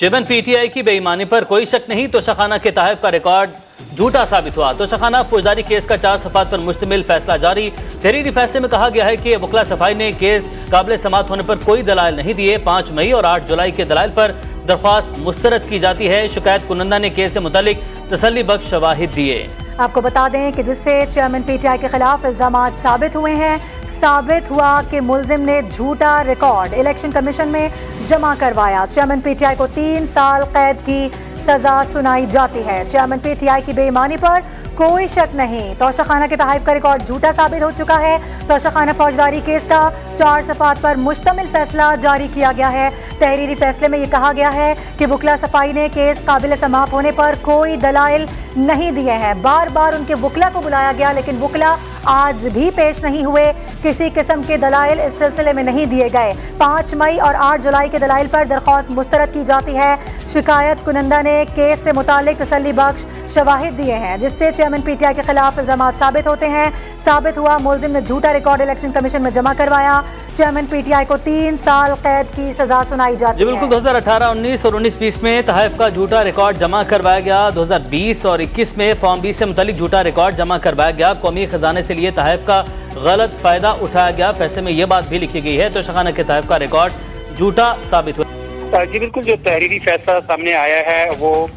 Chairman PTI की बेईमानी पर कोई शक नहीं, तोशाखाना के तहफ़ का रिकॉर्ड झूठा साबित हुआ। तोशाखाना फौजदारी केस का 4 सफ़ात पर मुश्तमिल फैसला जारी। तहरीरी फैसले में कहा गया है कि वकला सफाई ने केस काबिल समाअत होने पर कोई दलाइल नहीं दिए। 5 मई और 8 जुलाई के दलाइल पर दरख्वास्त मुस्तरद की जाती है। शिकायत कुनंदा ने केस से मुतालिक तसल्ली बख्श शवाहिद दिए। आपको बता दें कि जिससे चेयरमैन पीटीआई के खिलाफ इल्जामात साबित हुए हैं, साबित हुआ कि मुलजिम ने झूठा रिकॉर्ड इलेक्शन कमीशन में जमा करवाया। चेयरमैन पीटीआई को 3 साल कैद की सजा सुनाई जाती है। चेयरमैन पीटीआई की बेईमानी पर कोई शक नहीं, तोशाखाना के तहफ़ का रिकॉर्ड झूठा साबित हो चुका है। तोशाखाना फौजदारी केस का 4 सफ़ात पर मुश्तमिल फैसला जारी किया गया है। तहरीरी फैसले में ये कहा गया है कि वकला सफाई ने केस काबिल समाअत होने पर कोई दलाइल नहीं दिए हैं। बार बार उनके वकला को बुलाया गया, लेकिन वकला आज भी पेश नहीं हुए। किसी किस्म के दलाइल इस सिलसिले में नहीं दिए गए। 5 मई और 8 जुलाई के दलाइल पर दरख्वास्त मुस्तरद की जाती है। शिकायत कुनंदा ने केस से मुतालिक तसल्ली बख्श शवाहिद दिए हैं, जिससे चेयरमैन पीटीआई के खिलाफ इल्जामात साबित होते हैं। साबित हुआ मुलजिम ने झूठा रिकॉर्ड इलेक्शन कमीशन में जमा करवाया। चेयरमैन पीटीआई को 3 साल कैद की सजा सुनाई जाती है। बिल्कुल 2018-19 और 19-20 में तहफ़ का झूठा रिकॉर्ड जमा करवाया गया। 2020 और 21 में फॉर्म 20 से मुतालिक झूठा रिकॉर्ड जमा करवाया गया। कौमी खजाने से लिए तहफ़ का गलत फायदा उठाया गया। फैसले में यह बात भी लिखी गई है तोशाखाना के तहफ़ का रिकॉर्ड झूठा साबित हुआ। जी बिल्कुल, जो तहरीरी फैसला सामने आया है वो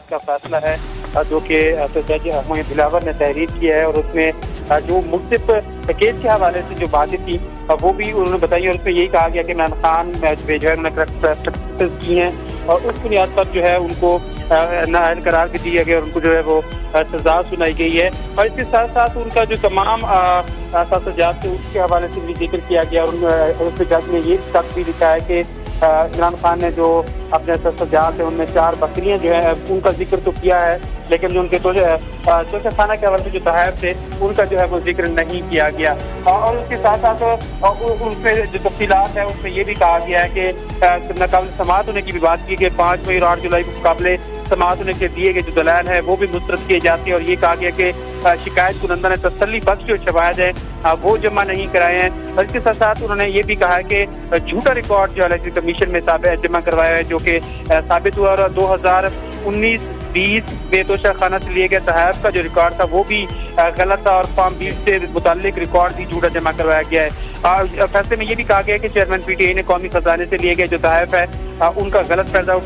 का फैसला है जो कि जज मोइन दिलावर ने तहरीर किया है, और उसमें जो मुख्तलिफ केस के हवाले से जो बातें थी वो भी उन्होंने बताई, और उसमें यही कहा गया कि इमरान खान जो है उन्होंने की हैं और उस बुनियाद पर जो है उनको नाअहल करार भी दिया गया और उनको जो है वो सजा सुनाई गई है। और इसके साथ साथ उनका जो तमाम साजात थे उसके हवाले से भी जिक्र किया गया, और उसमें जज ने ये तक भी लिखा है कि इमरान खान ने जो अपने सजात है उनमें 4 बकरियां जो है उनका जिक्र तो किया है, लेकिन जो उनके तोशाखाना के हवाले से जो तहफ़ थे उनका जो है वो जिक्र नहीं किया गया। और उसके साथ साथ उनसे जो तफसीलात है उसमें ये भी कहा गया है कि नाकाबिल समाअत होने की भी बात की कि 5 मई और 8 जुलाई को मुकाबले समाअत होने के दिए गए जो दलाइल है वो भी मुस्तरद किए जाते हैं, और ये कहा गया कि शिकायत कुनंदा ने तसल्ली बख्श जो शवाहिद है वो जमा नहीं कराए हैं। और इसके साथ साथ उन्होंने ये भी कहा है कि झूठा रिकॉर्ड जो इलेक्शन कमीशन में जमा करवाया है जो कि साबित हुआ, और 2019-20 में तोशाखाना से लिए गए तहफ़ का जो रिकॉर्ड था वो भी गलत था, और फॉर्म 20 से मुताल्लिक रिकॉर्ड भी झूठा जमा करवाया गया है। फैसले में ये भी कहा गया है कि चेयरमैन पीटीआई ने कौमी खजाने से लिए गए जो तहफ़ है उनका गलत फायदा